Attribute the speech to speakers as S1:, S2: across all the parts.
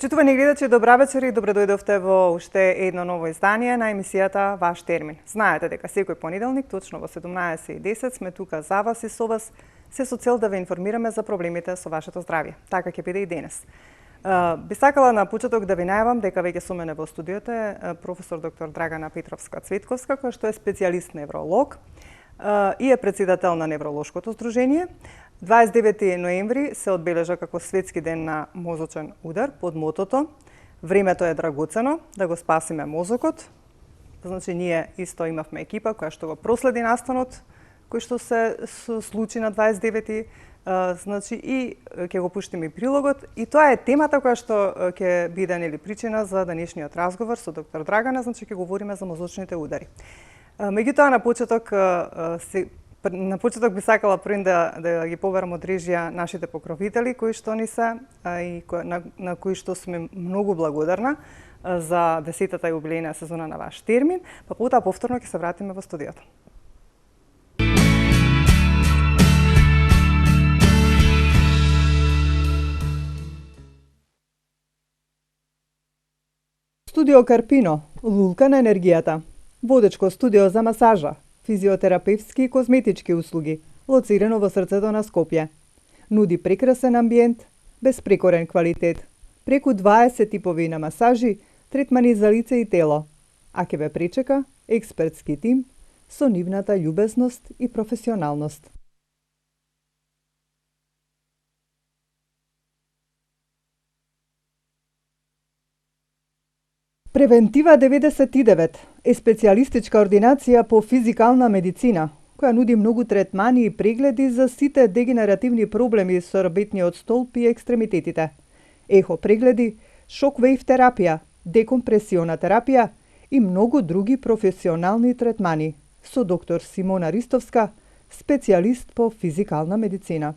S1: Почитувани гледачи, добра вечер и добре дојдовте во уште едно ново издание на емисијата Ваш термин. Знаете дека секој понеделник, точно во 17:10 сме тука за вас и со вас, се со цел да ве информираме за проблемите со вашето здравје. Така ќе биде и денес. Би сакала на почеток да ви најавам дека веќе со мене во студиото е професор доктор Драгана Петровска-Цветковска, која што е специјалист невролог и е председател на Невролошкото здружение. 29 ноември се одбележа како светски ден на мозочен удар под мотото "Времето е драгоцено, да го спасиме мозокот". Значи ние исто имавме екипа која што го проследи настанот кој што се случи на 29 значи и ќе го пуштиме и прилогот, и тоа е темата која што ќе биде нели причина за денешниот разговор со доктор Драгана, значи ќе говориме за мозочните удари. Меѓутоа на почеток би сакала првин да ги побарам од режија нашите покровители кои што ни се и на кои што сме многу благодарна за 10-та јубилејна сезона на Ваш термин, па потоа повторно ќе се вратиме во студиото. Студио Карпино, лулка на енергијата. Водечко студио за масажа, физиотерапевтски и козметички услуги, лоцирано во срцето на Скопје. Нуди прекрасен амбиент, безпрекорен квалитет, преку 20 типови на масажи, третмани за лице и тело, а ќе ве пречека експертски тим со нивната љубезност и професионалност. Превентива 99 е специјалистичка ординација по физикална медицина, која нуди многу третмани и прегледи за сите дегенеративни проблеми со рабетниот столб и екстремитетите. Ехо прегледи, шок-вейв терапија, декомпресиона терапија и многу други професионални третмани со доктор Симона Ристовска, специјалист по физикална медицина.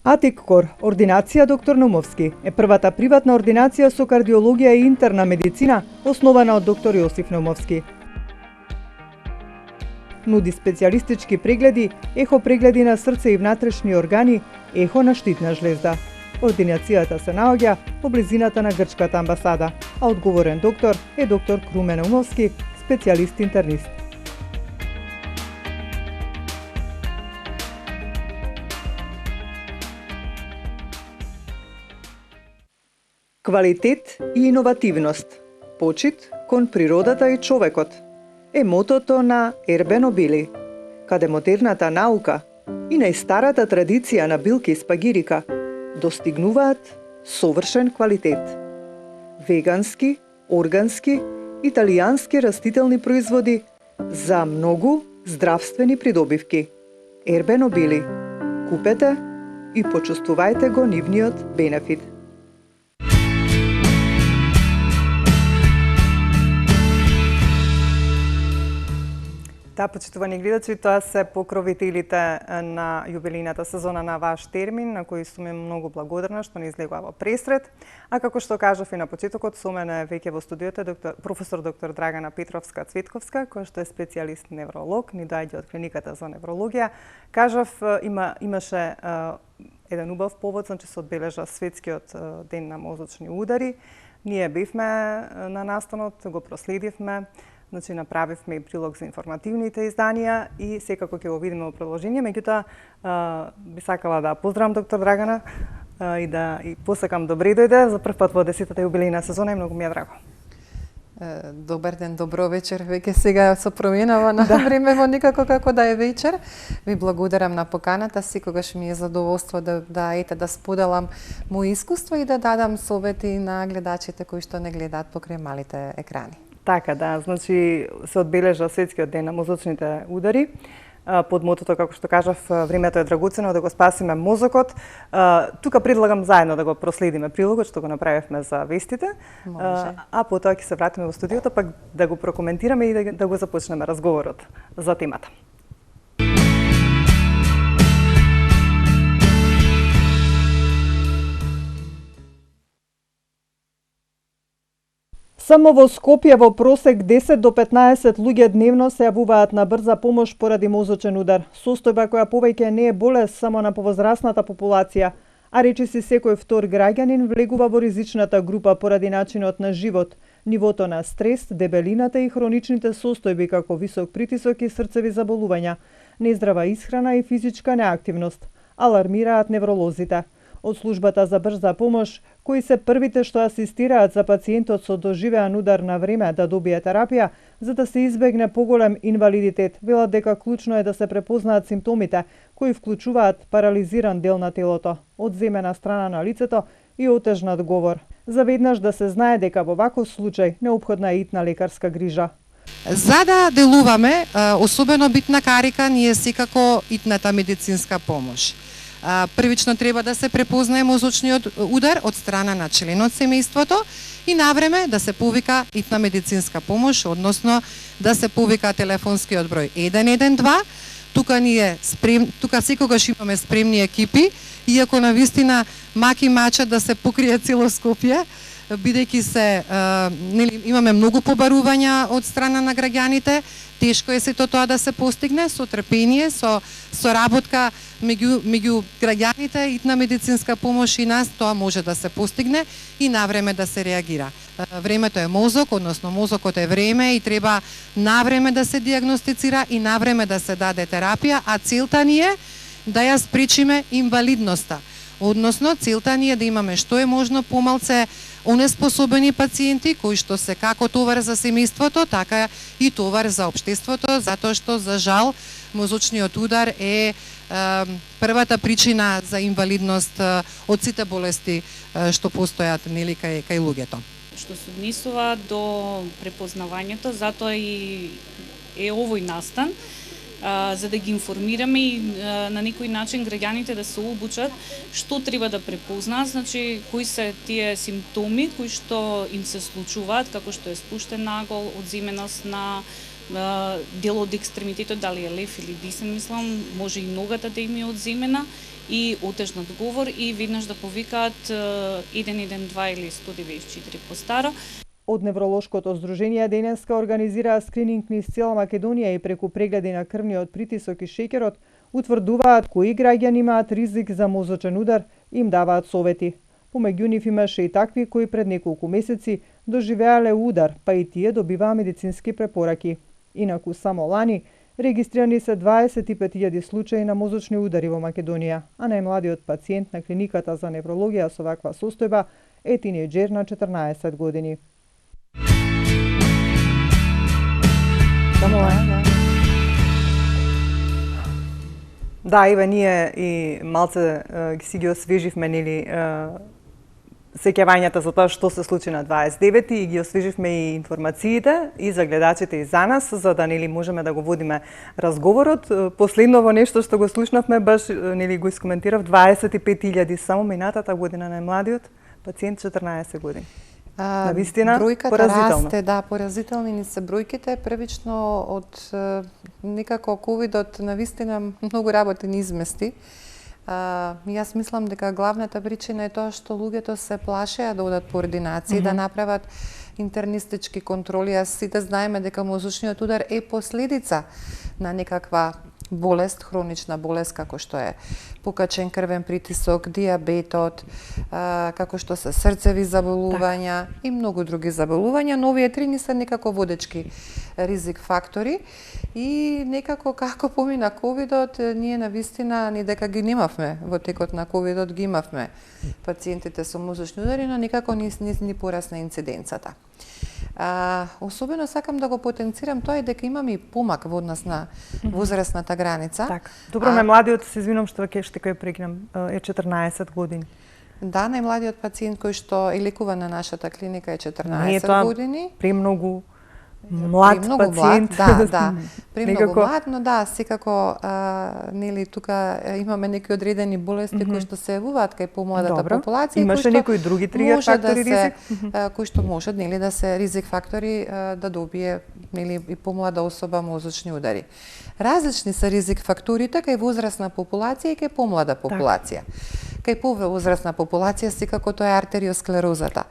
S1: Атиккор, ординација доктор Наумовски, е првата приватна ординација со кардиологија и интерна медицина, основана од доктор Јосиф Наумовски. Нуди специјалистички прегледи, ехо прегледи на срце и внатрешни органи, ехо на штитна жлезда. Ординацијата се наоѓа во близината на грчката амбасада, а одговорен доктор е доктор Круме Наумовски, специјалист интернист. Квалитет и иновативност, почит кон природата и човекот, е мотото на Ербено Били, каде модерната наука и најстарата традиција на билки спагирика достигнуваат совршен квалитет. Вегански, органски, италијански растителни производи за многу здравствени придобивки. Ербено Били. Купете и почувствувајте го нивниот бенефит. Да, почитувани гледачи, тоа се покровителите на јубилејната сезона на Ваш термин, на кои сум многу благодарна што ни излегува во пресред. А како што кажав и на почетокот, со мене веќе во студиото професор доктор Драгана Петровска-Цветковска, која што е специјалист невролог, ни доаѓа од клиниката за неврологија. Кажав, имаше еден убав повод, значи се одбележа светскиот ден на мозочни удари. Ние бевме на настанот, го проследивме. Значи, направивме и прилог за информативните изданија и секако ќе го видиме во продолжение. Меѓутоа, би сакала да поздравам доктор Драгана и посакам добре дојде за прв пат во 10-та јубилејна сезона и многу ми е драго.
S2: Добар ден, добро вечер. Веќе сега со променава на времево никако како да е вечер. Ви благодарам на поканата. Секогаш ми е задоволство да споделам мои искуства и да дадам совети на гледачите кои што не гледаат покрај малите екрани.
S1: Така, да, значи се одбележа светскиот ден на мозочните удари. Под мотото, како што кажав, времето е драгоцено, да го спасиме мозокот. Тука предлагам заедно да го проследиме прилогот, што го направивме за вестите.
S2: Може.
S1: А потоа ќе се вратиме во студиото, пак да го прокоментираме и да го започнеме разговорот за темата. Само во Скопје во просек 10 до 15 луѓе дневно се јавуваат на брза помош поради мозочен удар, состојба која повеќе не е болест само на повозрасната популација, А речиси секој втор граѓанин влегува во ризичната група поради начинот на живот, нивото на стрес, дебелината и хроничните состојби како висок притисок и срцеви заболувања, нездрава исхрана и физичка неактивност, алармираат невролозите. Од службата за брза помош, кои се првите што асистираат за пациентот со доживеан удар на време да добие терапија, за да се избегне поголем инвалидитет, велат дека клучно е да се препознаат симптомите, кои вклучуваат парализиран дел на телото, одземена страна на лицето и отежнат говор. За веднаш да се знае дека во ваков случај неопходна е итна лекарска грижа.
S2: За да делуваме, особено битна карика ни е секако итната медицинска помош. Првично треба да се препознае мозочниот удар од страна на член од семејството и навреме да се повика итна медицинска помош, односно да се повика телефонскиот број 112. Тука секогаш имаме спремни екипи, иако навистина маки мачат да се покрие цело Скопје, бидејќи се имаме многу побарувања од страна на граѓаните. Тешко е сето тоа да се постигне со трпение, со работка меѓу граѓаните, итна медицинска помош и нас, тоа може да се постигне и навреме да се реагира. Времето е мозок, односно мозокот е време и треба навреме да се диагностицира и навреме да се даде терапија, а целта ни е да ја спречиме инвалидноста. Односно, целта ни е да имаме што е можно помалце онеспособени пациенти кои што се како товар за семејството, така и товар за општеството, затоа што за жал мозочниот удар е првата причина за инвалидност од сите болести што постојат нели кај луѓето.
S3: Што се однесува до препознавањето, затоа и е овој настан, за да ги информираме и на некој начин граѓаните да се обучат што треба да препознаат, значи кои се тие симптоми кои што им се случуваат, како што е спуштен нагол, одземеност на дел од екстремитетот, дали е лев или десен, мислам, може и ногата да им е одземена и отежнат говор и веднаш да повикаат 112 или 194 постаро.
S1: Од Невролошкото здружение денеска организираа скрининг низ цела Македонија и преку прегледи на крвниот притисок и шеќерот утврдуваат кои граѓани имаат ризик за мозочен удар и им даваат совети. Помеѓу нив имаше и такви кои пред неколку месеци доживеале удар, па и тие добиваа медицински препораки. Инаку само лани регистрирани се 25.000 случаи на мозочни удари во Македонија, а најмладиот пациент на клиниката за неврологија со ваква состојба е тинејџер на 14 години. Да, Ива, ние и малце си ги освеживме нели сеќавањата за тоа што се случи на 29 и ги освеживме и информациите и за гледачите и за нас, за да нели можеме да го водиме разговорот. Последново нешто што го слушнавме баш нели го искоментирав 25.000 само минатата година најмладиот пациент 14 години. Навистина,
S2: бројката
S1: поразително.
S2: Расте, да, поразителни ни се бројките. Првично од некако ковидот навистина многу работи ни измести. Јас мислам дека главната причина е тоа што луѓето се плашеа да одат по ординации, да направат интернистички контроли. Сите знаеме дека мозочниот удар е последица на некаква болест, хронична болест, како што е покачен крвен притисок, диабетот, како што се срцеви заболувања и многу други заболувања, но овие три ни се некако водечки ризик фактори и некако како помина ковидот, ние навистина ни дека ги немавме во текот на ковидот, ги имавме пациентите со мозочни удари, но некако ни порасна инциденцата. Особено сакам да го потенцирам тоа е дека имаме и помак во однос на возрастната граница.
S1: Так. Добро, најмладиот, се извинувам што ќе прекинам, е 14 години.
S2: Да, најмладиот пациент кој што е лекуван на нашата клиника е 14 години.
S1: Премногу млад пациент.
S2: Да, премногу млад, но да, секако нели тука имаме некои одредени болести кои што се јавуваат кај помладата популација.
S1: Имаше некои други тригер фактори ризик?
S2: Кои што може нели да се ризик фактори да добие нели и помлада особа мозочни удари. Различни се ризик факторите кај возрастна популација и кај помлада популација. кај повозрастна популација секако тоа е артериосклерозата.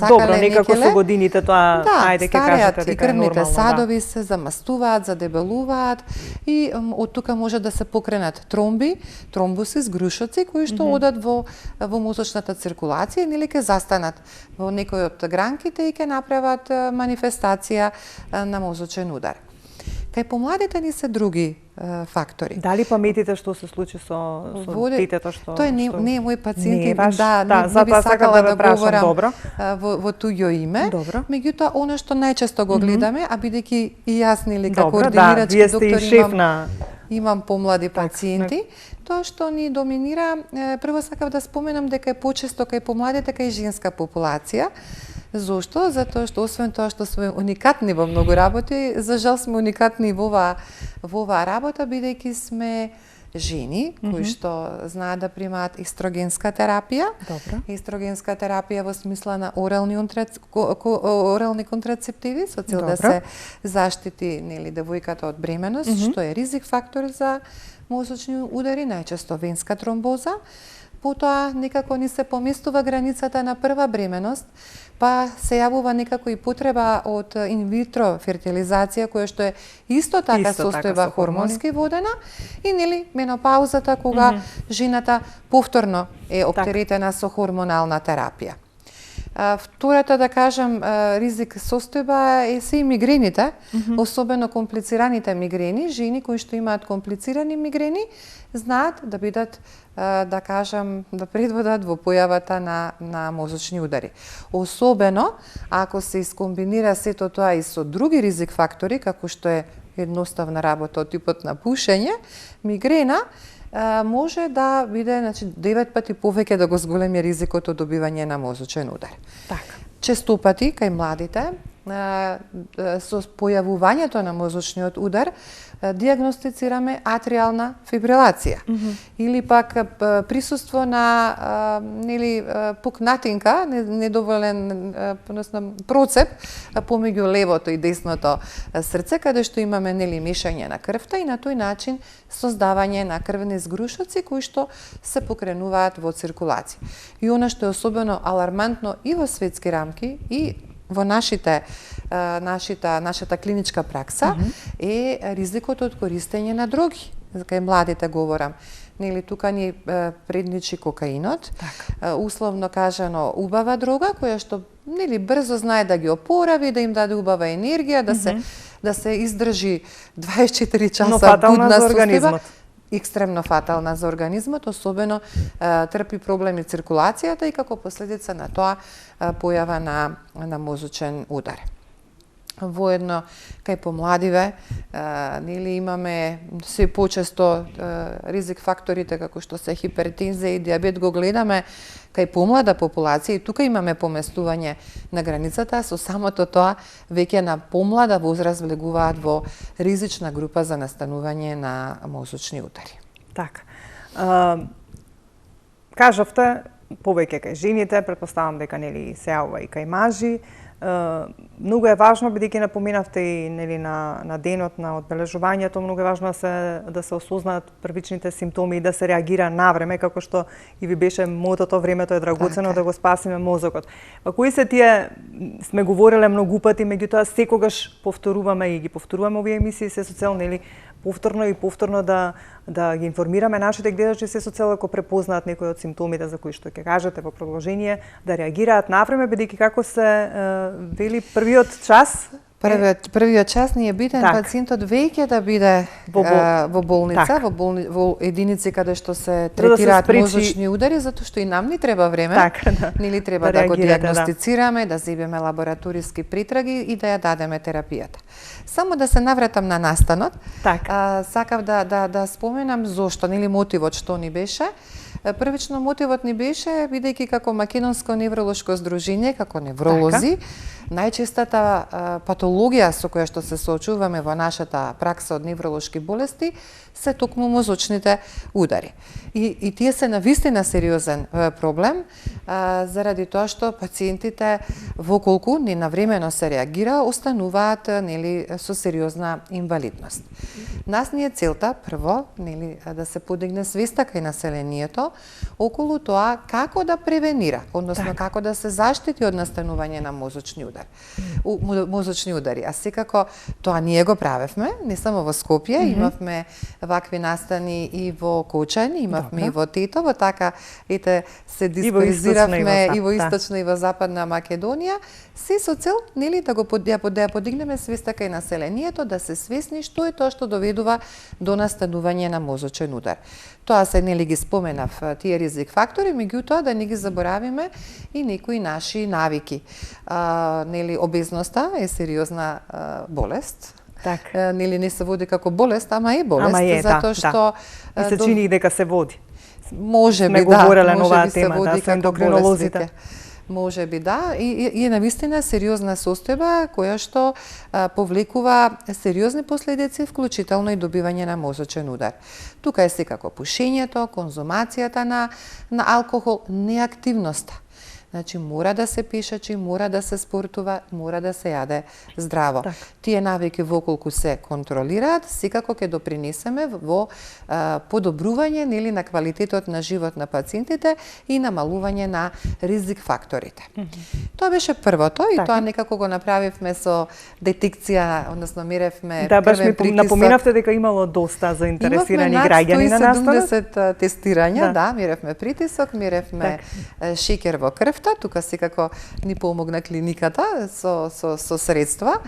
S1: Добро, некако со годините тоа, ајде ќе кажете дека е нормално.
S2: Крвните садови се замастуваат, задебелуваат и од тука може да се покренат тромби, тромбуси, згрушоци кои што одат во мозочната циркулација или ќе застанат во некој од гранките и ќе направат манифестација на мозочен удар. Кај помладите ни се други фактори.
S1: Дали паметите што се случи со детето што...
S2: Тоа не е мој пациент, не би
S1: затоа
S2: сакала да
S1: прашам,
S2: говорам во туѓо име. Меѓутоа, она што најчесто го гледаме, а бидејќи и јас нели како координирачки доктор имам помлади пациенти, тоа што ни доминира, прво сакав да споменам дека е почесто кај помладите, кај женска популација. Зошто? Затоа што освен тоа што сме уникатни во многу работи, за жал сме уникатни во оваа работа, бидејќи сме жени кои што знаат да примаат естрогенска терапија. Естрогенска терапија во смисла на орални контрацептиви со цел да се заштити нели девојката од бременост, што е ризик фактор за мозочни удари, најчесто венска тромбоза. Потоа некако ни се поместува границата на прва бременост, па се јавува некако и потреба од инвитро фертилизација, која што е исто така состојба хормонски водена, и нели менопаузата кога жената повторно е оптеретена со хормонална терапија. Втората, да кажам, ризик состојба е се и мигрените, особено комплицираните мигрени. Жени кои што имаат комплицирани мигрени знаат да бидат, да кажам, да предводат во појавата на мозочни удари. Особено ако се искомбинира сето тоа и со други ризик фактори, како што е едноставна работа од типот на пушење, мигрена може да биде 9 пати повеќе да го зголеми ризикот од добивање на мозочен удар. Честопати кај младите со појавувањето на мозочниот удар дијагностицираме атриална фибрилација или пак присуство на нели пукнатинка, недоволен процеп помеѓу левото и десното срце, каде што имаме нели мешање на крвта и на тој начин создавање на крвни згрушоци кои што се покренуваат во циркулација. И она што е особено алармантно и во светски рамки и во нашата клиничка пракса е ризикот од користење на дроги. Кај младите говорам. Нели тука ни предничи кокаинот, условно кажано убава дрога која што нели брзо знае да ги опорави, да им даде убава енергија, да се издржи 24 часа будна состојба. Екстремно фатална за организмот, особено трпи проблеми циркулацијата и како последица на тоа појава на мозочен удар. Воедно кај помладиве нели имаме се почесто ризик факторите како што се хипертензија и дијабет го гледаме кај помлада популација и тука имаме поместување на границата, со самото тоа веќе на помлада возраст влегуваат во ризична група за настанување на мозочни удари.
S1: Така. Кажавте повеќе кај жените, претпоставам дека нели се јавува и кај мажи. Многу е важно, бидејќи напоменавте и нели на денот на одбележувањето, многу е важно да се осознаат првичните симптоми и да се реагира навреме, како што и ви беше мотото времето е драгоцено, да го спасиме мозокот. Па кои се тие, сме говореле многу пати, меѓутоа секогаш повторуваме и ги повторуваме овие емисии се со цел нели повторно и повторно да ги информираме нашите гледачи се со цел ако препознаат некои од симптомите за кои што ќе кажете во продолжение, да реагираат навреме, бидејќи како се вели првиот час
S2: Првиот час ни е битен пациентот веќе да биде во болница, во единици каде што се третираат мозочни удари, затоа што и нам ни треба време. Нели треба да го дијагностицираме, да земеме лабораториски притраги и да ја дадеме терапијата. Само да се навратам на настанот. Сакав да споменам зошто, нели мотивот што ни беше. Првично мотивот ни беше, бидејќи како Македонско невролошко здружение, како невролози, Најчестата патологија со која што се соочуваме во нашата пракса од невролошки болести се токму мозочните удари. И тие се навистина сериозен проблем, заради тоа што пациентите воколку ненавремено се реагира, остануваат со сериозна инвалидност. Нас ни е целта прво да се подигне свеста кај населението околу тоа како да превенира, односно како да се заштити од настанување на мозочни удари. А секако тоа ние го правевме, не само во Скопје, имавме вакви настани и во Кочани, имавме и во Тетово, така се дисперзиравме и во Источна и во Западна Македонија, се со цел да ја подигнеме свеста кај населението, да се свесни што е тоа што доведува до настанување на мозочен удар. Тоа се ги споменав тие ризик фактори, меѓутоа да не ги заборавиме и некои наши навики. Обезноста е сериозна болест. Не се води како болест, ама е болест, затоа што
S1: и се чини дека се води.
S2: Може би се води како болест. Може би и е навистина сериозна состојба која што повлекува сериозни последици, вклучително и добивање на мозочен удар. Тука е секако пушењето, конзумацијата на алкохол, неактивноста. Значи, мора да се пишачи, мора да се спортува, мора да се јаде здраво. Тие навики воколку се контролираат, секако ќе допринесеме во подобрување на квалитетот на живот на пациентите и намалување на ризик факторите. Тоа беше првото и тоа некако го направивме со детекција, односно меревме крвен притисок.
S1: Напоминавте дека имало доста заинтересирани граѓани на настанот.
S2: Имавме над 170 тестирања, меревме притисок, меревме шеќер во крвта. Тука секако ни помогна клиниката со средства.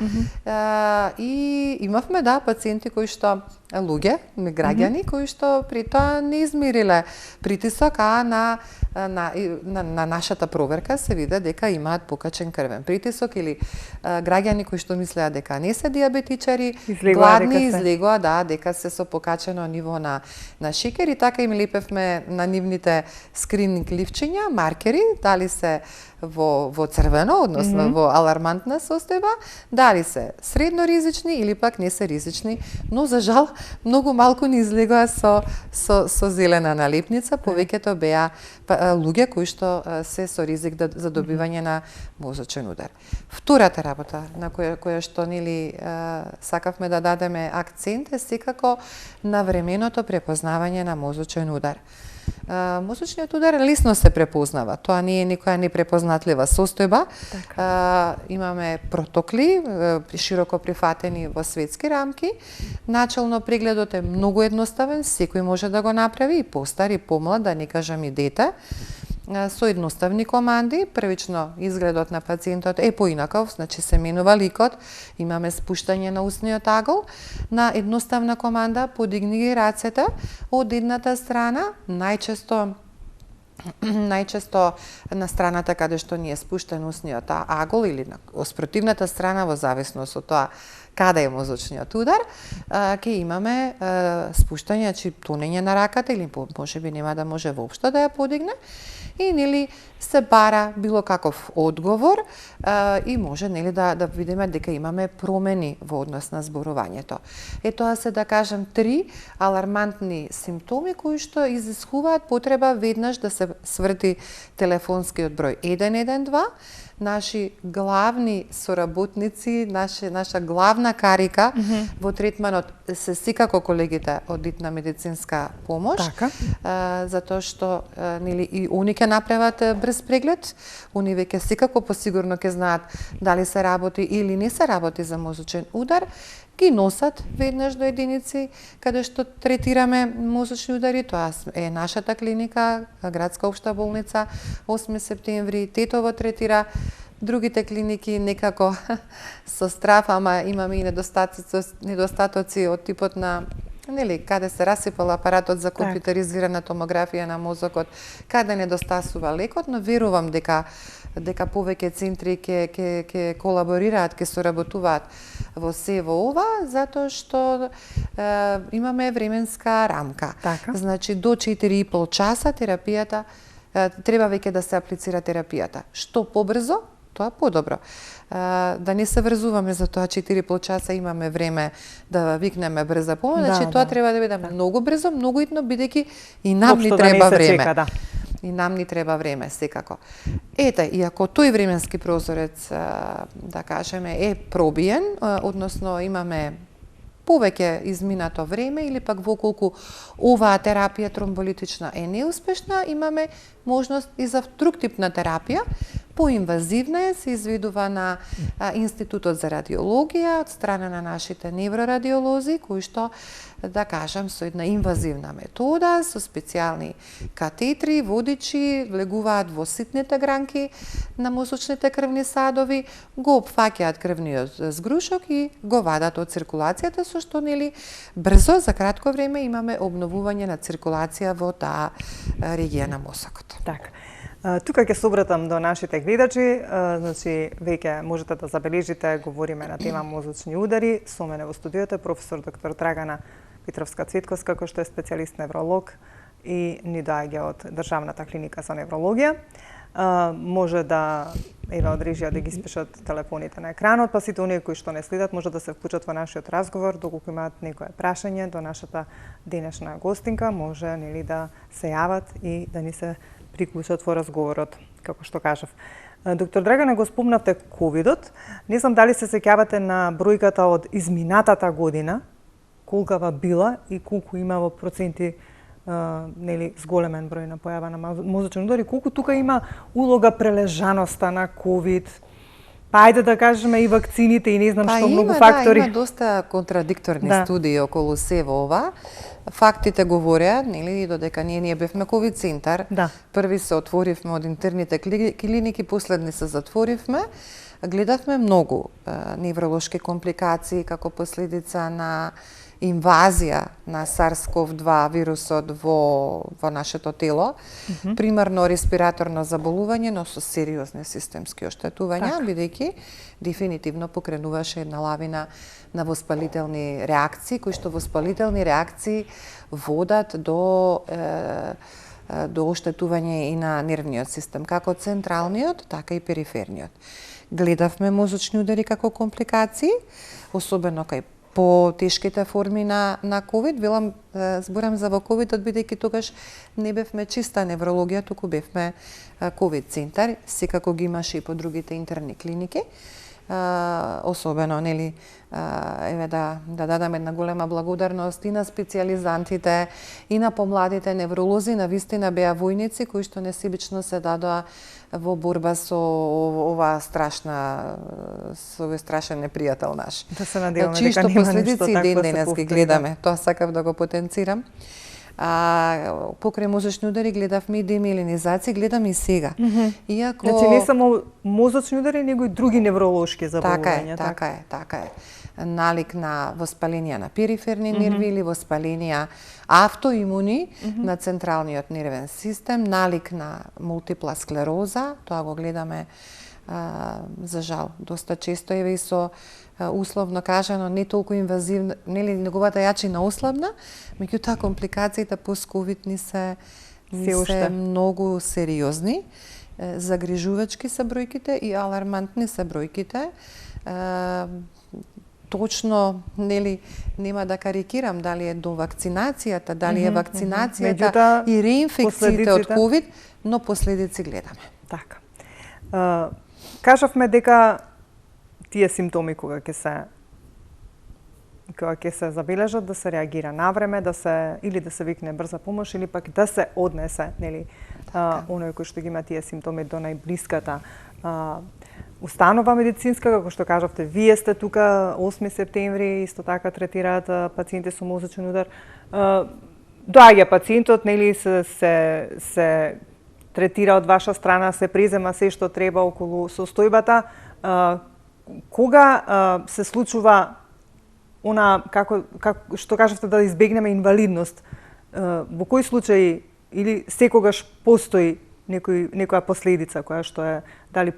S2: И имавме пациенти кои што граѓани кои што при тоа не измериле притисок, а на нашата проверка се виде дека имаат покачен крвен притисок, или граѓани кои што мислеа дека не се диабетичари, гладни, излегоа дека се со покачено ниво на шеќер, и така им лепевме на нивните скрининг ливчиња, маркери, дали се во црвено, односно во алармантна состојба, дали се средно ризични или пак не се ризични, но за жал многу малку ни излегоа со зелена налепница, повеќето беа луѓе кои што се со ризик за добивање на мозочен удар. Втората работа на која што сакавме да дадеме акцент е секако на временото препознавање на мозочен удар. Мозочниот удар лесно се препознава. Тоа не е некоја непрепознатлива состојба. Имаме протоколи, широко прифатени во светски рамки. Начално прегледот е многу едноставен, секој може да го направи, и постар и помлад, да не кажам и дете. Со едноставни команди, првично изгледот на пациентот е поинаков, значи се менува ликот, имаме спуштање на устниот агол, на едноставна команда подигни ги рацете од едната страна, најчесто на страната каде што ни е спуштен устниот агол, или на спротивната страна, во зависност од тоа каде е мозочниот удар, ќе имаме спуштање, значи тонење на раката, или можеби нема да може воопшто да ја подигне, и се бара било каков одговор, и може да видиме дека имаме промени во однос на зборувањето. Тоа се, да кажем, 3 алармантни симптоми кои што изискуваат потреба веднаш да се сврти телефонскиот број 112. Наши главни соработници, наша главна карика во третманот се секако колегите од Дитна медицинска помош, затоа што и они ќе направат брз преглед, они веќе секако посигурно ќе знаат дали се работи или не се работи за мозочен удар, ги носат веднаш до единици каде што третираме мозочни удари. Тоа е нашата клиника, Градска општа болница 8 септември, Тетово третира. Другите клиники некако со страф, ама имаме и недостатоци од типот на каде се расипал апаратот за компјутеризирана томографија на мозокот, каде недостасува лекот, но верувам дека повеќе центри ќе колаборираат, ќе соработуваат во ова, затоа што имаме временска рамка. Значи до 4,5 часа терапијата треба веќе да се аплицира терапијата. Што побрзо, тоа подобро. Да не се врзуваме за тоа 4 полчаса имаме време да викнеме брза помош, значи тоа треба да биде многу брзо, многу итно, бидејќи и нам ни треба време.
S1: Чека, да.
S2: И нам ни треба време, секако. Ете, и ако тој временски прозорец, да кажеме, е пробиен, односно имаме повеќе изминато време или пак воколку оваа терапија тромболитична е неуспешна, имаме можност и за друг тип на терапија. Поинвазивна е, се изведува на Институтот за радиологија од страна на нашите неврорадиолози, кои што, да кажам, со една инвазивна метода, со специјални катетри, водичи, влегуваат во ситните гранки на мозочните крвни садови, го опфаќаат крвниот згрушок и го вадат од циркулацијата, со што, нели, брзо, за кратко време, имаме обновување на циркулација во таа регија на мозокот.
S1: Така. Тука ќе се обратам до нашите гледачи, значи веќе можете да забележите, говориме на тема мозочни удари. Со мене во студиото е професор доктор Драгана Петровска-Цветковска, кој што е специјалист невролог и ни доаѓа од Државната клиника за неврологија. Може да од режија да ги спишат телефоните на екранот, па сите оние кои што не следат може да се вклучат во нашиот разговор, доколку имаат некое прашање до нашата денешна гостинка, може, нели, да се јават и да ни се приклучат во разговорот, како што кажав. Доктор Драгана, го спомнавте ковидот. Не знам дали се сеќавате на бројката од изминатата година, колкава била и колку има во проценти, нели, зголемен број на појава на мозочни удари, колку тука има улога прележаноста на ковид, па ајде да кажеме и вакцините и не знам што многу фактори.
S2: Да, има доста контрадикторни студии околу се во ова. Фактите говореа, нели, додека ние бевме ковид центар, први се отворивме од интерните клиники, последни се затворивме, гледавме многу невролошки компликации како последица на инвазија на SARS-CoV-2 вирусот во нашето тело, примарно респираторно заболување, но со сериозни системски оштетувања, бидејќи дефинитивно покренуваше една лавина на воспалителни реакции, кои што воспалителни реакции водат до оштетување и на нервниот систем, како централниот, така и периферниот. Гледавме мозочни удари како компликации, особено кај по-тешките форми на COVID. Зборам за во COVID, бидејќи тогаш не бевме чиста неврологија, туку бевме COVID центар, секако ги имаше и по другите интерни клиники. Особено, нели, еве да дадам една голема благодарност и на специјализантите, и на помладите невролози, на вистина беа војници кои што несебично се дадоа во борба со овој страшен непријател наш.
S1: Да се надеваме дека
S2: чисто
S1: нема
S2: последици и ден денес ги гледаме.
S1: Да.
S2: Тоа сакав да го потенцирам. Покрај мозочни удари гледавме и демиелинизација, гледам и сега. Иако...
S1: Значи не само мозочни удари, него и други невролошки заболувања.
S2: Така е. Налик на воспаленија на периферни нерви или воспаленија автоимуни на централниот нервен систем, налик на мултипла склероза, тоа го гледаме за жал доста често, еве и со условно кажано не толку инвазивна, нели неговата јачина ослабна, меѓутоа компликациите пост-ковид ни се многу сериозни, загрижувачки се бројките и алармантни се бројките. Точно, нели, нема да карикирам дали е до вакцинацијата, дали е вакцинацијата и реинфекциите од ковид, но последици гледаме.
S1: Така. Кажавме дека тие симптоми кога ќе се забележат, да се реагира навреме, да се викне брза помош или пак да се однесе, нели, оној кој што ги има тие симптоми до најблиската установа медицинска, како што кажавте, вие сте тука 8 септември, исто така третираат пациенти со мозочен удар. Доаѓа пациентот, нели, се третира од ваша страна, се презема се што треба околу состојбата. Кога се случува она, како што кажавте, да избегнеме инвалидност, во кои случаи или секогаш постои некоја последица која што е дали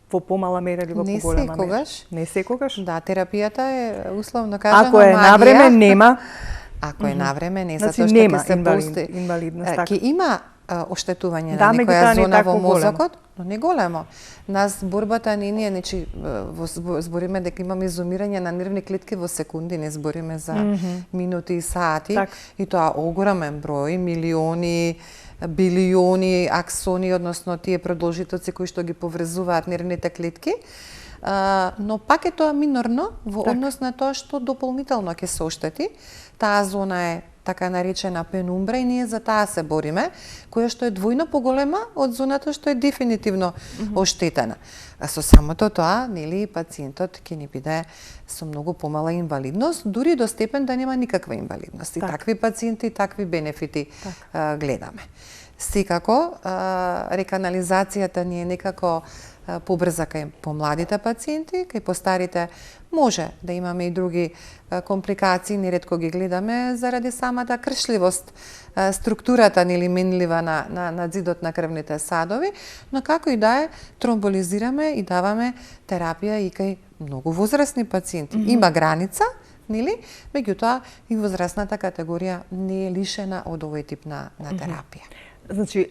S1: во помала мера или во поголема мера? Не секогаш.
S2: Да, терапијата е условно кажано
S1: ако е навреме нема.
S2: Ако е навреме, не
S1: значи,
S2: затоа што ќе се
S1: инвалидност.
S2: ќе има оштетување
S1: Да,
S2: на некоја
S1: меѓутоа не
S2: зона
S1: тако
S2: во
S1: големо.
S2: мозокот, но не големо. Нас борбата не е, значи, збориме дека имаме изумирање на нервни клетки во секунди, не збориме за минути и сати,
S1: Так.
S2: и тоа огромен број, милиони, билиони аксони, односно тие продолжителци кои што ги поврзуваат нервните клетки. Но пак е тоа минорно во однос на тоа што дополнително ќе се оштети. Таа зона е така наречена пенумбра и ние за таа се бориме, која што е двојно поголема од зоната што е дефинитивно оштетена. А со самото тоа, нели, пациентот ќе ни биде со многу помала инвалидност, дури до степен да нема никаква инвалидност. И такви пациенти, такви бенефити гледаме. Секако, реканализацијата ни е некако побрза кај помладите пациенти, кај постарите може да имаме и други компликации, неретко ги гледаме заради самата кршливост, структурата нели менлива на зидот на крвните садови, но како и да е, тромболизираме и даваме терапија и кај многу возрастни пациенти. Има граница, нели? Меѓутоа и возрастната категорија не е лишена од овој тип на терапија.
S1: Значи,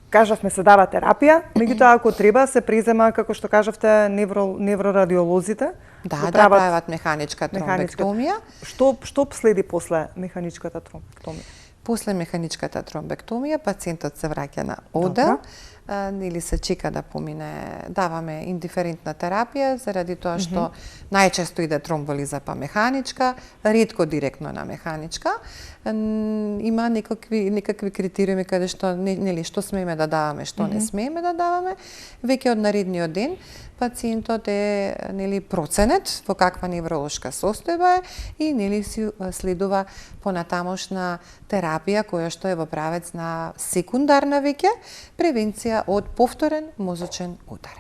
S1: кажавме се дава терапија, меѓутоа ако треба се презема, како што кажавте, неврорадиолозите.
S2: Да, прават механичка тромбектомија.
S1: Што следи после механичката тромбектомија?
S2: После механичката тромбектомија пациентот се враќа на одел, или се чека да помине, даваме индиферентна терапија, заради тоа што најчесто иде тромболиза па механичка, ретко директно на механичка. Има некакви критериуми каде што нели што смееме да даваме, што не смееме да даваме. Веќе од наредниот ден пациентот е нели проценет во каква невролошка состојба е и нели си следува понатамошна терапија која што е во правец на секундарна веќе превенција од повторен мозочен удар.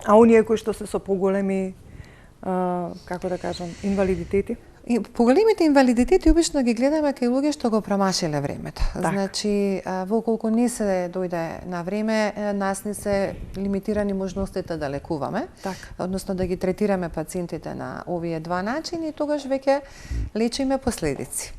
S1: А оние кои што се со поголеми како да кажам, инвалидитети?
S2: И поголемите инвалидитети обично ги гледаме кај луѓе што го промашиле времето. Значи, волколку не се дојде на време, нас не се лимитирани можностите да лекуваме, односно да ги третираме пациентите на овие два начини, тогаш веќе лечиме последици.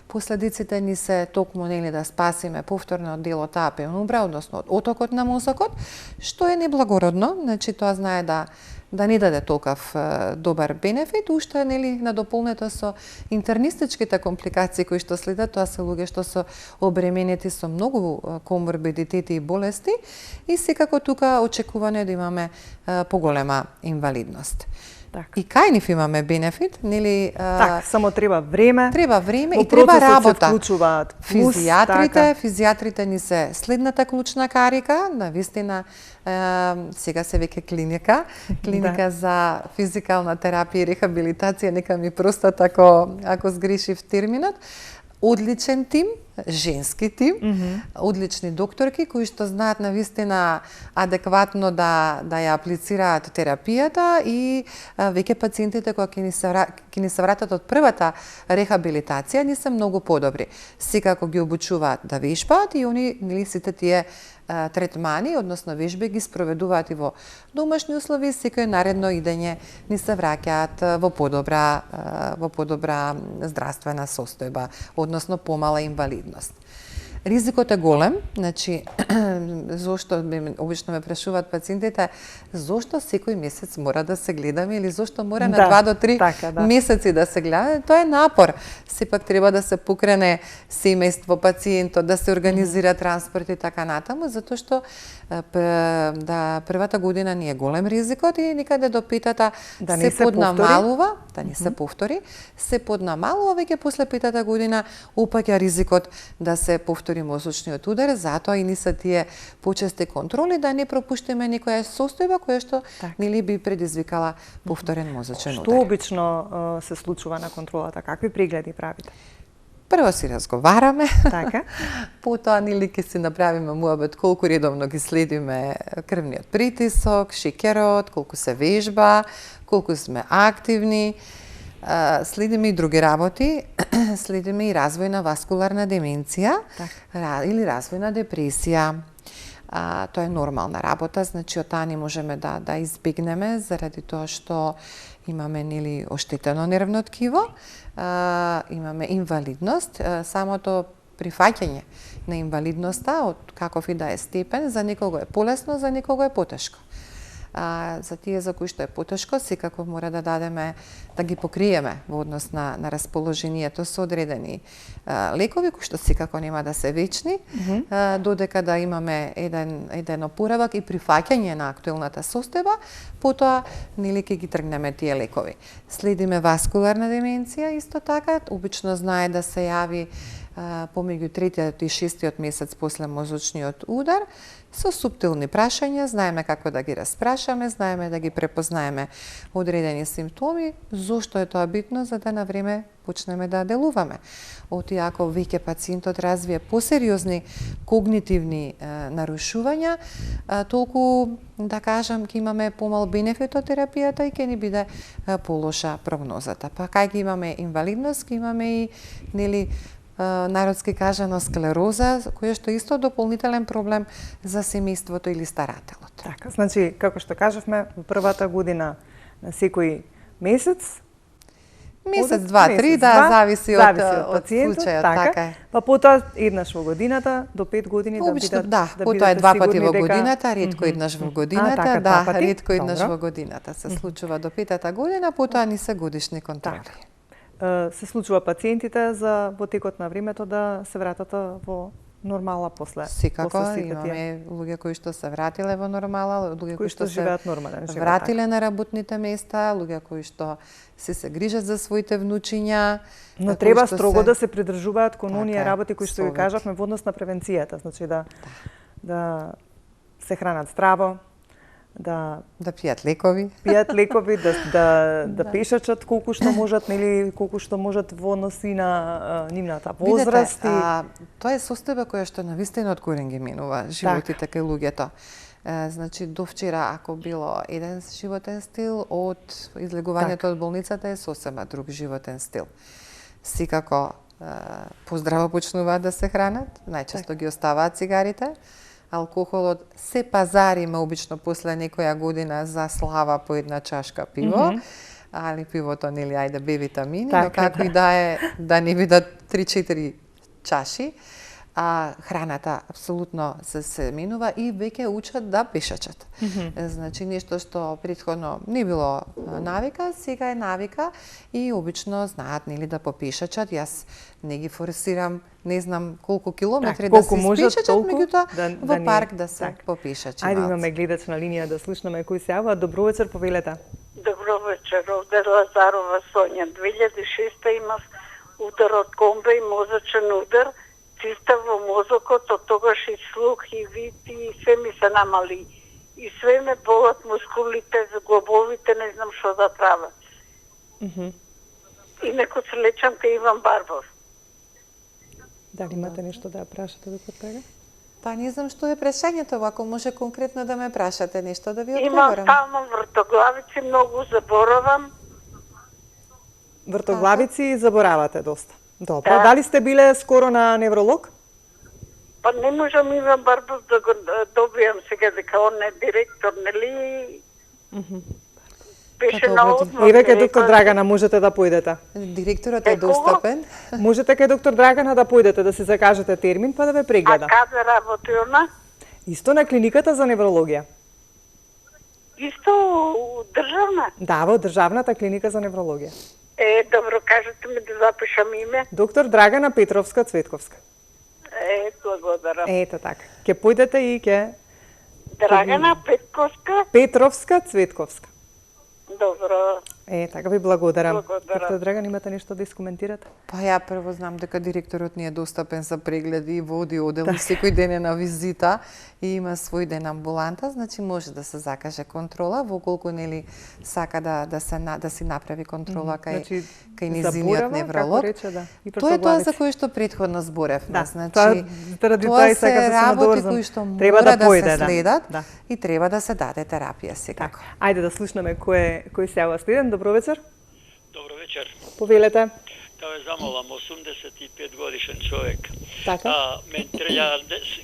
S2: Последиците ни се токму нели да спасиме повторно од дел од таа пенумбра, односно од отокот на мозокот, што е неблагородно, значи тоа знае да не даде толков добар бенефит, уште нели надополнето со интернистичките компликации кои што следат, тоа се луѓе што се обременети со многу коморбидитети и болести и секако тука очекувано е да имаме поголема инвалидност. И кај нив имаме бенефит, нели?
S1: Само треба време.
S2: Треба време и треба работа.
S1: Физијатрите
S2: ни се следната клучна карика, навистина сега се веќе клиника за физикална терапија и рехабилитација, нека ми простат ако сгрешив терминот. Одличен тим, женски тим, одлични докторки кои што знаат навистина адекватно да ја аплицираат терапијата и веќе пациентите кога ќе ни се вратат од првата рехабилитација ни се многу подобри. Секако ги обучуваат да вешбаат и они нели сите тие третмани, односно вежби ги спроведуваат и во домашни услови, секој наредно идење ни се враќаат во подобра здравствена состојба, односно помала инвалидност. Ризикот е голем, значи, зошто, обично ме прашуваат пациентите, зошто секој месец мора да се гледаме или зошто мора на 2 до 3 месеци да се гледаме, тоа е напор. Сепак треба да се покрене семејство, пациентот, да се организира транспорт и така натаму, затоа што првата година ни е голем ризикот и никаде до петата се поднамалува, да не се повтори, се поднамалува, веќе после петата година опаѓа ризикот да се повтори мозочниот удар, затоа и ни се тие почести контроли да не пропуштиме некоја состојба која што нели би предизвикала повторен мозочен удар.
S1: Што обично се случува на контролата? Какви прегледи правите?
S2: Прво си разговараме,
S1: така.
S2: Потоа нели ќе си направиме муабет колку редовно ги следиме крвниот притисок, шеќерот, колку се вежба, колку сме активни. Следиме и други работи, следиме и развој на васкуларна деменција или развој на депресија. Тоа е нормална работа, значи од таа не можеме да избегнеме заради тоа што имаме нели оштетено нервно ткиво, имаме инвалидност, самото прифаќање на инвалидноста од каков и да е степен, за некого е полесно, за некого е потешко. За тие за кои што е потешко, секако мора да дадеме, да ги покриеме во однос на расположението со одредени лекови, кои што секако нема да се вечни, додека да имаме еден опоравак и прифаќање на актуелната состојба, потоа нели ќе ги тргнеме тие лекови. Следиме васкуларна деменција, исто така, обично знае да се јави помеѓу 3-тиот и 6-тиот месец после мозочниот удар, со суптилни прашања, знаеме како да ги распрашаме, знаеме да ги препознаеме одредени симптоми, зошто е тоа битно, за да на време почнеме да делуваме. Оти ако веќе пациентот развие посериозни когнитивни нарушувања, толку, да кажам, ќе имаме помал бенефит од терапијата и ќе ни биде полоша прогнозата. Па кај ги имаме инвалидност, ќе имаме и, нели, народски кажано склероза, која што е исто дополнителен проблем за семејството или старателот.
S1: Така, значи, како што кажавме, во првата година на секој месец,
S2: месец, два, три, да, зависи од случајот, така е.
S1: Па потоа еднаш во годината, до 5 години
S2: обично, да потоа е 2 пати во годината, ретко еднаш во годината, ретко еднаш во годината се случува до 5-та година, потоа ни се годишни контроли.
S1: Се случува пациентите за во текот на времето да се вратат во нормала после.
S2: Секако имаме луѓе кои што се вратиле во нормала, луѓе кои што
S1: живеат нормален живот.
S2: Вратиле на работните места, луѓе кои што се грижат за своите внучиња.
S1: Но треба строго да се придржуваат кон оние работи кои што ви кажавме во однос на превенцијата, значи да се хранат здраво, да
S2: пијат лекови,
S1: да пешачат колку што можат, нели, колку што можат во однос и на нивната возраст.
S2: Тоа е состојба која што навистина од корен ги менува животите кај луѓето. Значи, до вчера, ако било еден животен стил, од излегувањето од болницата е сосема друг животен стил. Секако поздраво почнуваат да се хранат, најчесто ги оставаат цигарите, алкохолот се пазариме обично после некоја година за слава по една чашка пиво, али пивото, нели, ајде, бе витамини, но како и да е, да не бидат 3-4 чаши, храната апсолутно се менува и веќе учат да пешачат. Значи, нешто што претходно не било навика, сега е навика и обично знаат, нели, да попешачат. Јас не ги форсирам, не знам колку километри да се испешачат, меѓутоа во парк да се попешачат.
S1: Ајде, имаме гледач на линија да слушнаме кој се јавува. Добро вечер, повелете.
S4: Добро вечер, овде Лазарова Сонја. 2006 имав удар од комба и мозочен удар, циста во мозокот, од тогаш и слух, и вид, и све ми се намали. И све ме болат мускулите, зглобовите, не знам што да правам. И некој се лечам кај Иван Барбов.
S1: Дали имате нешто да ја прашате доктор Драган?
S2: Па не знам што е прашањето, ако може конкретно да ме прашате нешто да ви
S4: одговорам.
S2: одговорам.
S4: Имам стално вртоглавици, многу заборавам.
S1: Вртоглавици и заборавате доста. Добро, дали сте биле скоро на невролог?
S4: Па не можам Иван Барбов да го добијам сега, дека он е директор, нели? Беше на одмор.
S1: Еве кај доктор Драгана можете да појдете.
S2: Директорот е достапен.
S1: Можете кај доктор Драгана да појдете, да се закажете термин, па да ве прегледа.
S4: А каде работи она?
S1: Исто на клиниката за неврологија.
S4: Исто државна?
S1: Да, во државната клиника за неврологија.
S4: Добро, кажете ми да запишам име.
S1: Доктор Драгана Петровска Цветковска.
S4: Благодарам.
S1: Ето така. Ке појдете и ке...
S4: Драгана Петковска?
S1: Петровска Цветковска.
S4: Добро.
S1: Така ви благодарам. Доктор Драган, имате нешто да искоментирате?
S2: Па ја прво знам дека директорот ни е достапен за прегледи и води одел, секој ден е на визита и има свој ден амбуланта, значи може да се закаже контрола, во колку нели сака да си направи контрола кај низиниот невролог. Тоа е тоа за кој што претходно зборевме. Значи, тоа се работи кои што мора да се следат и треба да се даде терапија секако.
S1: Ајде да слушнеме кој се јава следен. Добро вечер.
S5: Добро вечер.
S1: Повелете.
S5: Да ве замолам, 85 годишен човек.
S1: Така.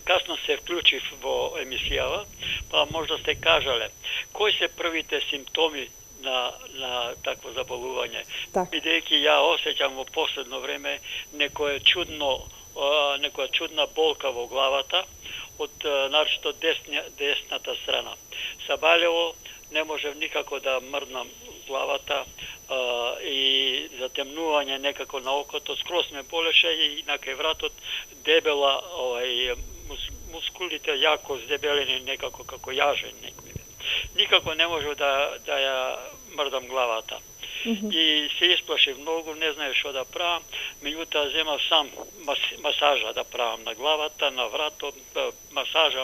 S5: Касно се вклучив во емисијава, па можда сте кажале, кои се првите симптоми на такво заболување? Бидејќи ја осеќам во последно време некое чудно некоја чудна болка во главата од нарочито десната страна. Сабалево не можев никако да мрднам главата и затемнување некако на окото, скрос ме болеше и на кај вратот дебела, мускулите јако здебелени некако како јажен некој. Никако не можев да ја мрдам главата. И се исплашив многу, не знаев што да правам, меѓутоа земав сам масажа да правам на главата, на вратот, масажа.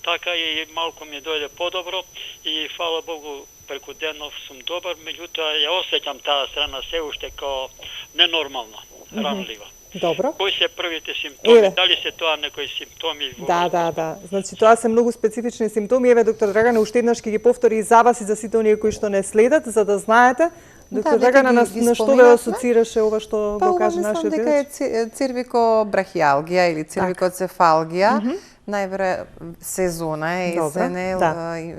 S5: Така и малку ми дојде подобро и фала Богу преку денов сум добар, меѓутоа ја осеќам таа страна се уште као ненормална, ранлива.
S1: Добро.
S5: Кои се првите симптоми? Дали се тоа некои симптоми?
S1: Да. Значи тоа се многу специфични симптоми. Еве доктор Драгана уште еднаш ќе ги повтори и за вас и за сите оние кои што не следат, за да знаете. Доктор Драгана, на што ве асоцираше ова што го кажа нашиот
S2: гледач? Па, мислам дека е цирвикобрахиалгија или цирвикоцефалгија. Најверојатно сезона е есен,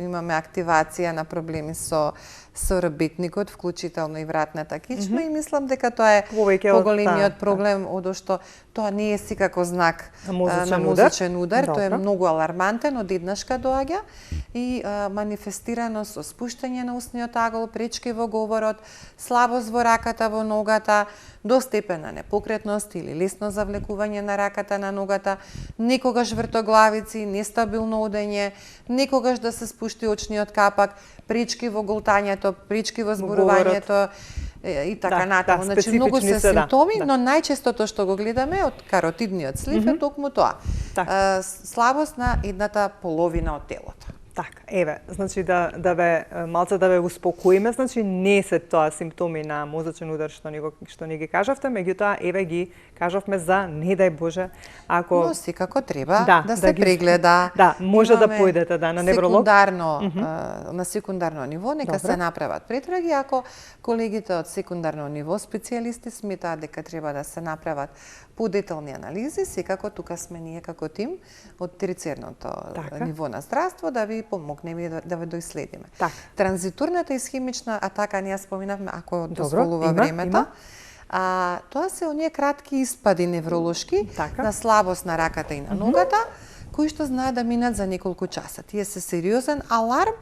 S2: имаме активација на проблеми со работникот, вклучително и вратната кичма, и мислам дека тоа е поголемиот проблем, одошто тоа не е секако знак на мозочен удар, тоа е многу алармантен, одеднашка доаѓа и манифестирано со спуштање на устниот агол, пречки во говорот, слабост во раката, во ногата, до степен на непокретност или лесно завлекување на раката на ногата, некогаш вртоглавици, нестабилно одење, некогаш да се спушти очниот капак, пречки во голтањето, пречки во зборувањето и така натаму. Значи многу се симптоми, но најчестото што го гледаме од каротидниот слив е токму тоа. Слабост на едната половина од телото.
S1: Така, еве, значи да ве успокоиме, значи не се тоа симптоми на мозочен удар што ни ги кажавте, меѓутоа еве ги кажавме за не дај Боже, ако
S2: но секако треба да се прегледа.
S1: Да, може да појдете на невролог.
S2: На секундарно ниво нека се направат претраги, ако колегите од секундарно ниво специјалисти сметаат дека треба да се направат подетални анализи, секако тука сме ние како тим од терциерното ниво на здравство да ви помогнеме да ве доиследиме. Транзиторната исхемична атака, ние споминавме, ако дозволува времето, тоа се оние кратки испади невролошки на слабост на раката и на ногата, кои што знаат да минат за неколку часа. Тие се сериозен аларм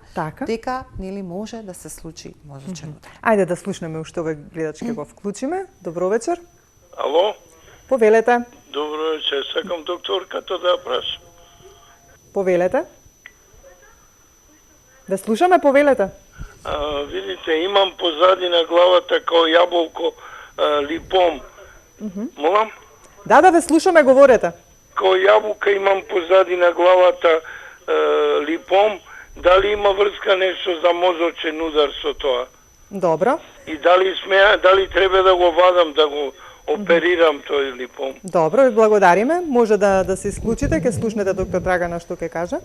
S2: дека нели може да се случи мозочен удар.
S1: Ајде да слушнеме уште овој гледач ќе го вклучиме. Добро вечер.
S6: Ало?
S1: Повелете.
S6: Добро вечер, сакам докторката да прашам.
S1: Повелете. Да слушаме, повелете.
S6: Видите, имам позади на главата као јаболко липом. Молам?
S1: Да, ве слушаме, говорете.
S6: Као јаболка имам позади на главата липом. Дали има врска нешто за мозочен удар со тоа?
S1: Добро.
S6: И дали треба да го вадам, да го оперирам тој липом?
S1: Добро, ви благодариме. Може да се исклучите, ќе слушнете доктор Драгана што ќе каже.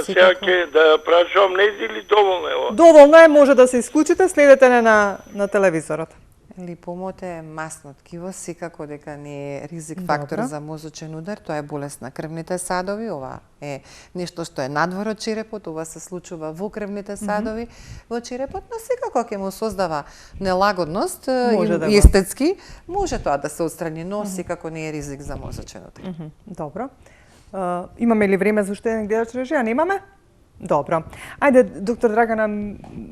S6: Сега ќе да прашувам, не или доволно е ова?
S1: Доволно е, може да се исклучите, следете не на телевизорот.
S2: Липомот е масно ткиво, секако дека не е ризик фактор за мозочен удар, тоа е болест на крвните садови, ова е нешто што е надвор од черепот, ова се случува во крвните садови во черепот, но секако ќе му создава нелагодност и естетски, може тоа да се отстрани, но секако не е ризик за мозочен удар.
S1: Добро. Имаме ли време за уште еден гледач режија? Немаме? Добро. Ајде, доктор Драгана,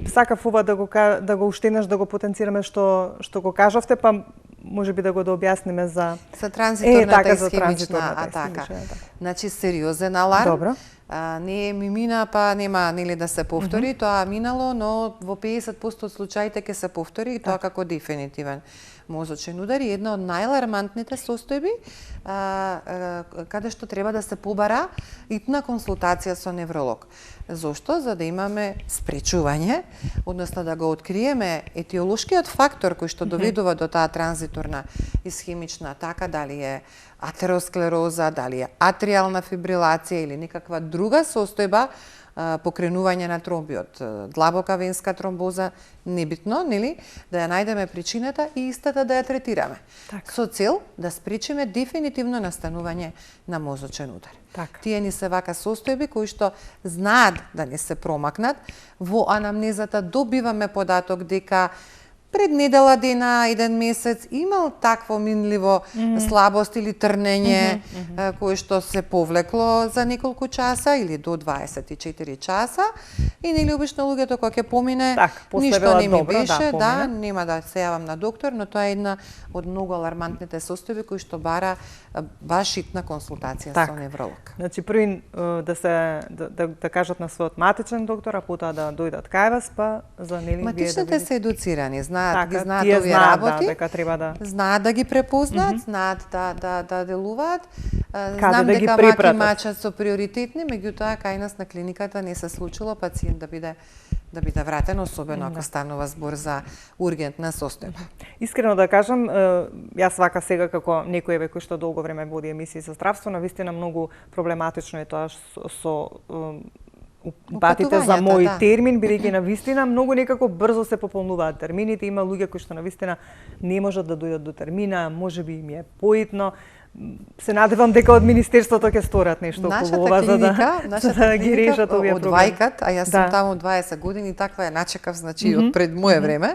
S1: сакав ова да го уште еднаш да го потенцираме што го кажавте, па можеби да го објасниме за
S2: транзиторната исхемична атака. Значи сериозен аларм.
S1: Добро.
S2: Не е мина, па нема нели да се повтори, тоа минало, но во 50% од случаите ќе се повтори и тоа како дефинитивен мозочен удар и една од најалармантните состојби каде што треба да се побара итна консултација со невролог. Зошто? За да имаме спречување, односно да го откриеме етиолошкиот фактор кој што доведува до таа транзиторна исхемична атака, дали е атеросклероза, дали е атриална фибрилација или некаква друга состојба, покренување на тромбиот, длабока венска тромбоза, небитно, нели, да ја најдеме причината и истата да ја третираме. Со цел да спречиме дефинитивно настанување на мозочен удар. Тие ни се вака состојби кои што знаат да не се промакнат. Во анамнезата добиваме податок дека пред недела дена, еден месец, имал такво минливо слабост или трнење, кое што се повлекло за неколку часа или до 24 часа. И нели обично луѓето кога ќе помине, ништо не ми беше, нема да се јавам на доктор, но тоа е една од многу алармантните состојби кои што бара баш хитна консултација со невролог.
S1: Значи први да кажат на својот матичен доктор, а потоа да дојдат кај вас, па за нели вие
S2: матичните се едуцирани, знаат
S1: овие работи, дека треба
S2: знаат да ги препознаат, знаат да делуваат. Знам дека маки мачат со приоритетни, меѓутоа кај нас на клиниката не се случило пациент да биде вратен, особено ако станува збор за ургентна состојба.
S1: Искрено да кажам, јас вака сега како некој кој што долго време води емисии за здравство, навистина многу проблематично е тоа со упатите за мој термин, бидејќи навистина многу некако брзо се пополнуваат термините. Има луѓе кои што навистина не можат да дојдат до термина, можеби им е поитно. Се надевам дека од Министерството ќе сторат нешто околу ова за да ги решат овие проблеми.
S2: Од Вајкат, а јас сум таму 20 години, таква ја начекав, значи од пред моје време,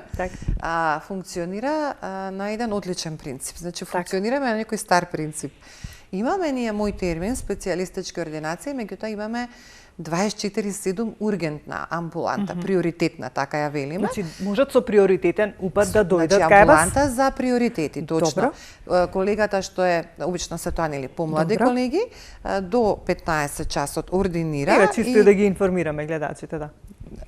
S2: функционира на еден одличен принцип. Значи функционираме на некој стар принцип. Имаме ние мој термин специјалистички ординации, меѓутоа имаме 24/7 ургентна амбуланта, приоритетна, така ја велиме.
S1: Значи, можат со приоритетен упат да дојдат кај вас?
S2: Амбуланта за приоритети, точно. Колегата што е, обично се тоа нели помлади колеги, до 15 часот ординира.
S1: Ева, чисто да ги информираме гледачите, да.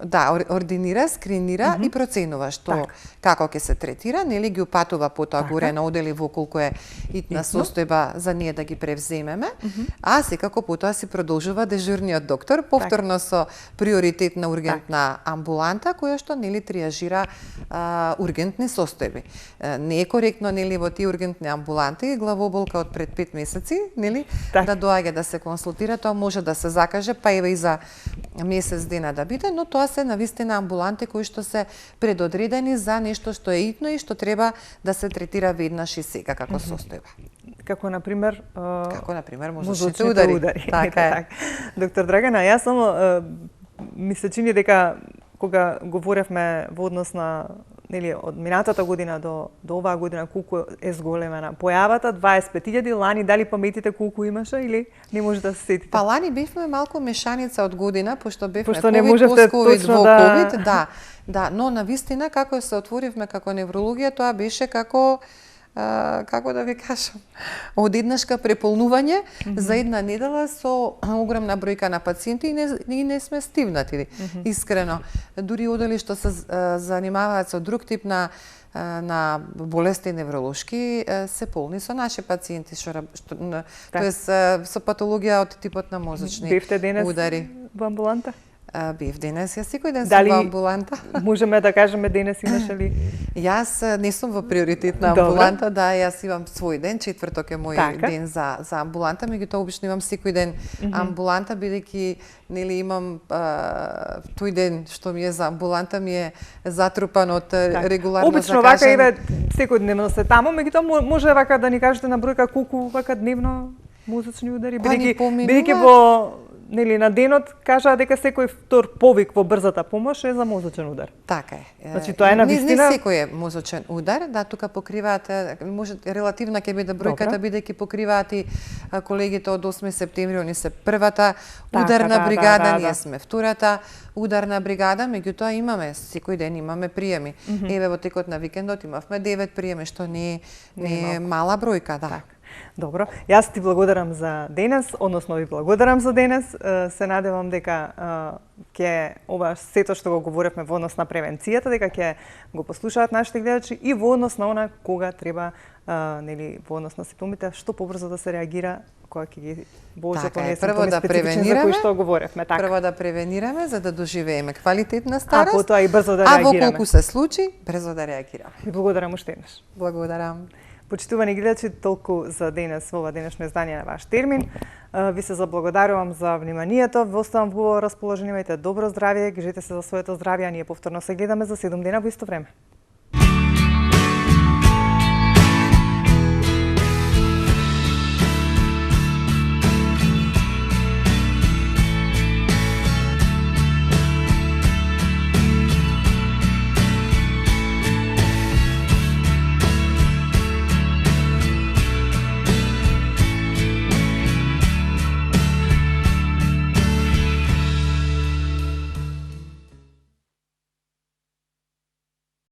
S2: Да, ординира, скринира и проценува што како ќе се третира, нели ги упатува потоа горе на одели во колку е итна состојба за ние да ги превземеме, а секако потоа си продолжува дежурниот доктор повторно со приоритетна ургентна амбуланта која што нели триажира ургентни состојби. Не е коректно нели во тие ургентни амбуланти главоболка од пред 5 месеци, нели, да доаѓа да се консултира, тоа може да се закаже, па еве и за месец дена да биде, но тоа се навистина амбуланти кои што се предодредени за нешто што е итно и што треба да се третира веднаш и сега како состојба.
S1: Како например
S2: мозочните удари. Така е.
S1: Доктор Драгана, јас само ми се чини дека кога говоревме во однос на нели од минатата година до оваа година колку е зголемена појавата 25.000, лани дали паметите колку имаше или не може да се сетите?
S2: Па лани бевме малку мешаница од година, пошто бевме
S1: COVID,
S2: да, но навистина како се отворивме како неврологија, тоа беше како да ви кажам, одеднашка преполнување за една недела со огромна бројка на пациенти и не сме стивнати, искрено. Дури одели што се занимаваат со друг тип на болести невролошки се полни со наши пациенти, тоест со патологија од типот на мозочни удари.
S1: Бевте денес во амбуланта?
S2: Бев денес, јас секој ден сум во амбуланта.
S1: Можеме да кажеме денес имаше ли?
S2: Јас не сум во приоритетна амбуланта, јас имам свој ден, четврток е мој ден за амбуланта, меѓутоа обично имам секој ден амбуланта, бидејќи нели имам тој ден што ми е за амбуланта ми е затрупан од регуларно закажен.
S1: Обично вака еве секојдневно се таму, меѓутоа може вака да ни кажете на бројка колку вака дневно мозочни удари, бидејќи во нели на денот кажаа дека секој втор повик во брзата помош е за мозочен удар.
S2: Така е.
S1: Значи тоа е навистина.
S2: Не секој е мозочен удар, да, тука покриваат, може релативна ќе биде бројката бидејќи покриваат и колегите од 8 септември, они се првата ударна бригада, ние сме втората ударна бригада, меѓутоа имаме секој ден имаме приеми. Еве во текот на викендот имавме 9 приеми, што не е мала бројка, да.
S1: Добро, јас ти благодарам за денес, односно ви благодарам за денес. Се надевам дека ќе ова сето што го говоревме во однос на превенцијата, дека ќе го послушаат нашите гледачи и во однос на она кога треба нели во однос на симптомите што побрзо да се реагира кога ќе ги воочат оние симптоми специфични за кои што говоревме.
S2: Прво да превенираме за да доживееме квалитетна старост,
S1: а потоа и брзо да реагираме.
S2: А во колку се случи, брзо да реагираме.
S1: Ви благодарам уште еднаш.
S2: Благодарам.
S1: Почитувани гледачи, толку за денес во ова денешно издание на Ваш термин. Ви се заблагодарувам за вниманието. Ви оставам во расположение, имајте добро здравје, грижете се за своето здравје, а ние повторно се гледаме за 7 дена во исто време.